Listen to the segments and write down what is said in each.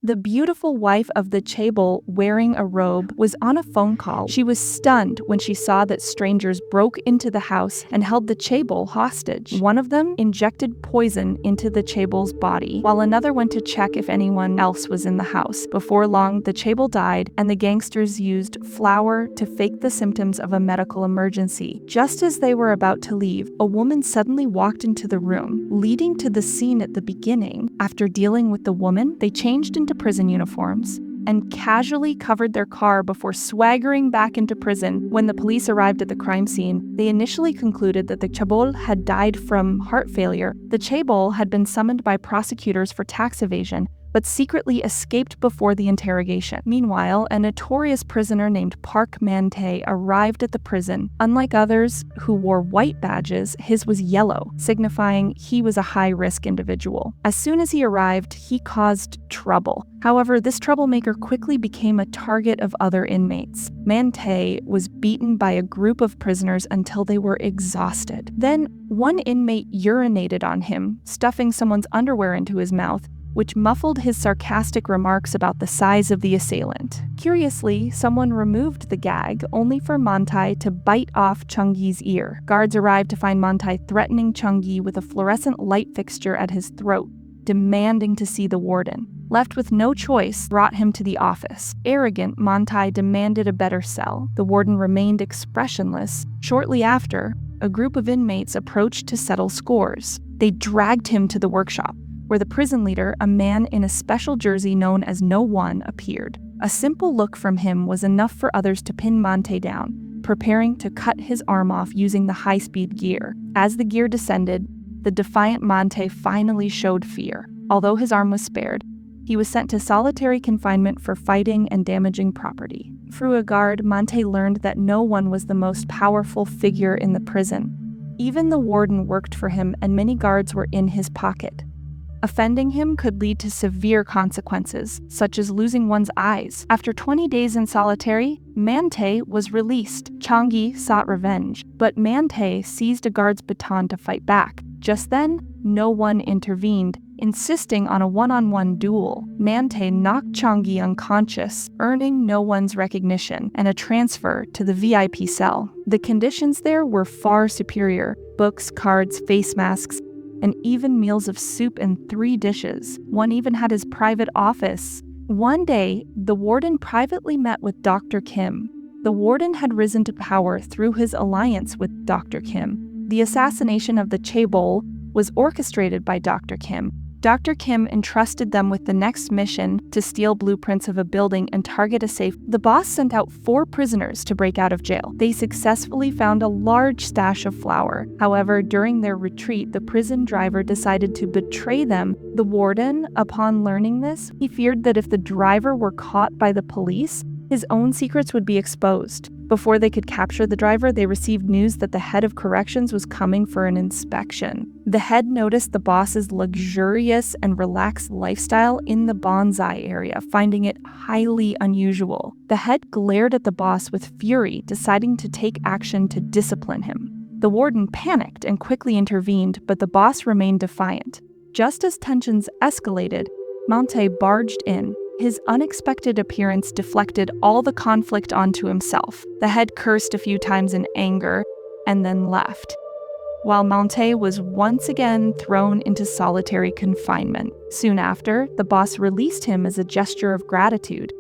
The beautiful wife of the chaebol, wearing a robe, was on a phone call. She was stunned when she saw that strangers broke into the house and held the chaebol hostage. One of them injected poison into the chaebol's body, while another went to check if anyone else was in the house. Before long, the chaebol died, and the gangsters used flour to fake the symptoms of a medical emergency. Just as they were about to leave, a woman suddenly walked into the room, leading to the scene at the beginning. After dealing with the woman, they changed into prison uniforms and casually covered their car before swaggering back into prison. When the police arrived at the crime scene, they initially concluded that the chaebol had died from heart failure. The chaebol had been summoned by prosecutors for tax evasion, but secretly escaped before the interrogation. Meanwhile, a notorious prisoner named Park Man-tae arrived at the prison. Unlike others who wore white badges, his was yellow, signifying he was a high-risk individual. As soon as he arrived, he caused trouble. However, this troublemaker quickly became a target of other inmates. Man-tae was beaten by a group of prisoners until they were exhausted. Then, one inmate urinated on him, stuffing someone's underwear into his mouth, which muffled his sarcastic remarks about the size of the assailant. Curiously, someone removed the gag, only for Man-tae to bite off Chung-gi's ear. Guards arrived to find Man-tae threatening Chung-gi with a fluorescent light fixture at his throat, demanding to see the warden. Left with no choice, brought him to the office. Arrogant, Man-tae demanded a better cell. The warden remained expressionless. Shortly after, a group of inmates approached to settle scores. They dragged him to the workshop, where the prison leader, a man in a special jersey known as No One, appeared. A simple look from him was enough for others to pin Man-tae down, preparing to cut his arm off using the high-speed gear. As the gear descended, the defiant Man-tae finally showed fear. Although his arm was spared, he was sent to solitary confinement for fighting and damaging property. Through a guard, Man-tae learned that No One was the most powerful figure in the prison. Even the warden worked for him, and many guards were in his pocket. Offending him could lead to severe consequences, such as losing one's eyes. After 20 days in solitary, Man-tae was released. Chung-gi sought revenge, but Man-tae seized a guard's baton to fight back. Just then, No One intervened, insisting on a one-on-one duel. Man-tae knocked Chung-gi unconscious, earning No One's recognition and a transfer to the VIP cell. The conditions there were far superior: books, cards, face masks, and even meals of soup and 3 dishes. One even had his private office. One day, the warden privately met with Dr. Kim. The warden had risen to power through his alliance with Dr. Kim. The assassination of the chaebol was orchestrated by Dr. Kim. Dr. Kim entrusted them with the next mission to steal blueprints of a building and target a safe. The boss sent out 4 prisoners to break out of jail. They successfully found a large stash of flour. However, during their retreat, the prison driver decided to betray them. The warden, upon learning this, he feared that if the driver were caught by the police, his own secrets would be exposed. Before they could capture the driver, they received news that the head of corrections was coming for an inspection. The head noticed the boss's luxurious and relaxed lifestyle in the bonsai area, finding it highly unusual. The head glared at the boss with fury, deciding to take action to discipline him. The warden panicked and quickly intervened, but the boss remained defiant. Just as tensions escalated, Man-tae barged in. His unexpected appearance deflected all the conflict onto himself. The head cursed a few times in anger and then left, while Man-tae was once again thrown into solitary confinement. Soon after, the boss released him as a gesture of gratitude.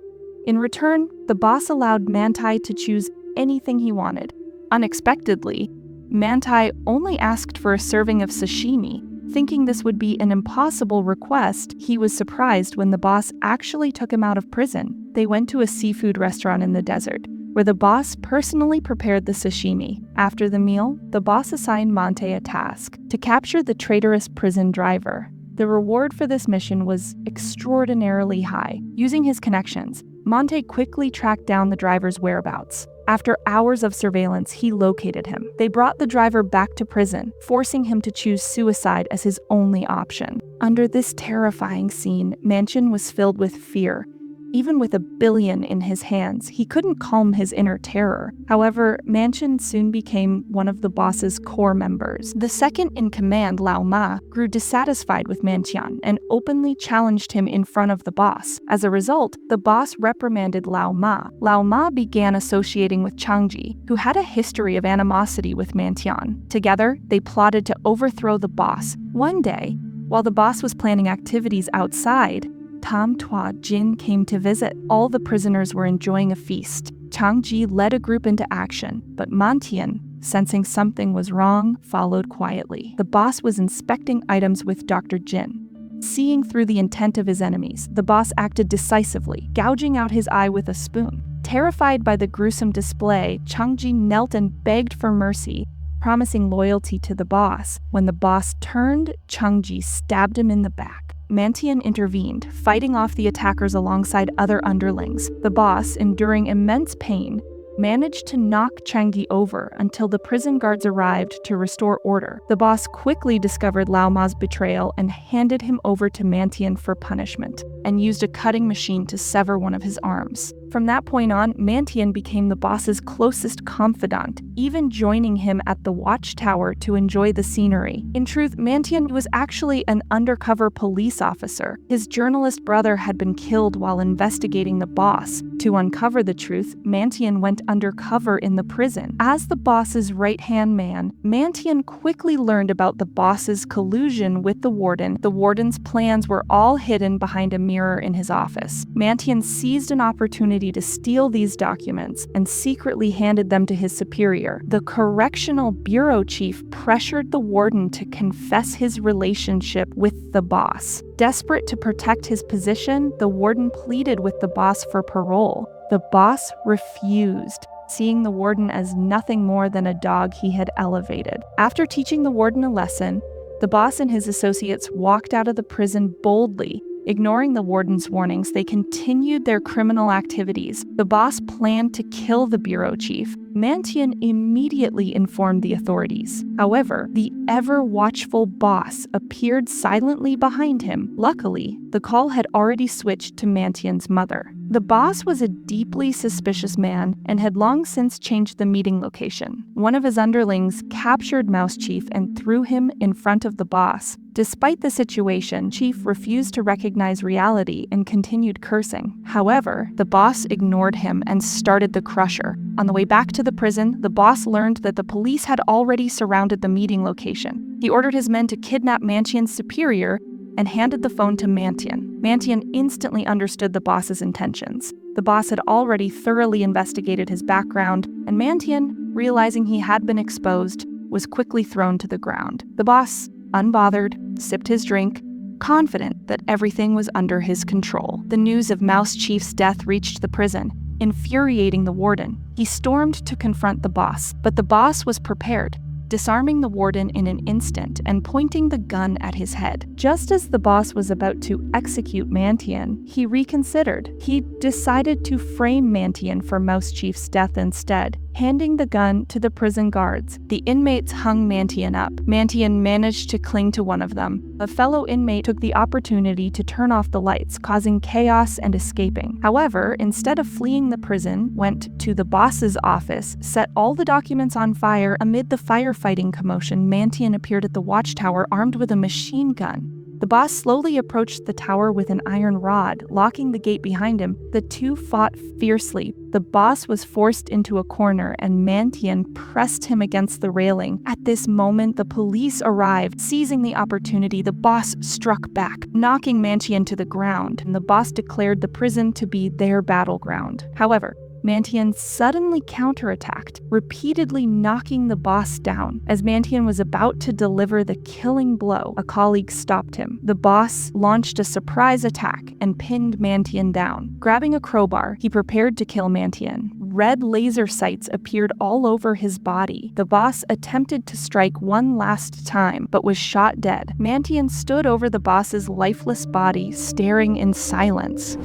In return, the boss allowed Man-tae to choose anything he wanted. Unexpectedly, Man-tae only asked for a serving of sashimi. Thinking this would be an impossible request, he was surprised when the boss actually took him out of prison. They went to a seafood restaurant in the desert, where the boss personally prepared the sashimi. After the meal, the boss assigned Man-tae a task: to capture the traitorous prison driver. The reward for this mission was extraordinarily high. Using his connections, Man-tae quickly tracked down the driver's whereabouts. After hours of surveillance, he located him. They brought the driver back to prison, forcing him to choose suicide as his only option. Under this terrifying scene, Mansion was filled with fear. Even with $1 billion in his hands, he couldn't calm his inner terror. However, Mantian soon became one of the boss's core members. The second-in-command, Lao Ma, grew dissatisfied with Mantian and openly challenged him in front of the boss. As a result, the boss reprimanded Lao Ma. Lao Ma began associating with Changji, who had a history of animosity with Mantian. Together, they plotted to overthrow the boss. One day, while the boss was planning activities outside, Tam Tua Jin came to visit. All the prisoners were enjoying a feast. Changji led a group into action, but Mantian, sensing something was wrong, followed quietly. The boss was inspecting items with Dr. Jin. Seeing through the intent of his enemies, the boss acted decisively, gouging out his eye with a spoon. Terrified by the gruesome display, Changji knelt and begged for mercy, promising loyalty to the boss. When the boss turned, Changji stabbed him in the back. Mantian intervened, fighting off the attackers alongside other underlings. The boss, enduring immense pain, managed to knock Changji over until the prison guards arrived to restore order. The boss quickly discovered Lao Ma's betrayal and handed him over to Mantian for punishment, and used a cutting machine to sever one of his arms. From that point on, Mantian became the boss's closest confidant, even joining him at the watchtower to enjoy the scenery. In truth, Mantian was actually an undercover police officer. His journalist brother had been killed while investigating the boss. To uncover the truth, Mantian went undercover in the prison. As the boss's right-hand man, Mantian quickly learned about the boss's collusion with the warden. The warden's plans were all hidden behind a mirror in his office. Mantian seized an opportunity to steal these documents and secretly handed them to his superior. The correctional bureau chief pressured the warden to confess his relationship with the boss. Desperate to protect his position, the warden pleaded with the boss for parole. The boss refused, seeing the warden as nothing more than a dog he had elevated. After teaching the warden a lesson, the boss and his associates walked out of the prison boldly. Ignoring the warden's warnings, they continued their criminal activities. The boss planned to kill the bureau chief. Mantian immediately informed the authorities. However, the ever-watchful boss appeared silently behind him. Luckily, the call had already switched to Mantian's mother. The boss was a deeply suspicious man and had long since changed the meeting location. One of his underlings captured Mouse Chief and threw him in front of the boss. Despite the situation, Chief refused to recognize reality and continued cursing. However, the boss ignored him and started the crusher. On the way back to the prison, the boss learned that the police had already surrounded the meeting location. He ordered his men to kidnap Mantian's superior and handed the phone to Mantian. Mantian instantly understood the boss's intentions. The boss had already thoroughly investigated his background, and Mantian, realizing he had been exposed, was quickly thrown to the ground. The boss, unbothered, sipped his drink, confident that everything was under his control. The news of Mouse Chief's death reached the prison, infuriating the warden. He stormed to confront the boss, but the boss was prepared, disarming the warden in an instant and pointing the gun at his head. Just as the boss was about to execute Mantian, he reconsidered. He decided to frame Mantian for Mouse Chief's death instead, handing the gun to the prison guards. The inmates hung Mantian up. Mantian managed to cling to one of them. A fellow inmate took the opportunity to turn off the lights, causing chaos and escaping. However, instead of fleeing the prison, went to the boss's office, set all the documents on fire. Amid the firefighting commotion, Mantian appeared at the watchtower armed with a machine gun. The boss slowly approached the tower with an iron rod, locking the gate behind him. The two fought fiercely. The boss was forced into a corner, and Mantian pressed him against the railing. At this moment, the police arrived. Seizing the opportunity, the boss struck back, knocking Mantian to the ground, and the boss declared the prison to be their battleground. However, Mantian suddenly counterattacked, repeatedly knocking the boss down. As Mantian was about to deliver the killing blow, a colleague stopped him. The boss launched a surprise attack and pinned Mantian down. Grabbing a crowbar, he prepared to kill Mantian. Red laser sights appeared all over his body. The boss attempted to strike one last time, but was shot dead. Mantian stood over the boss's lifeless body, staring in silence.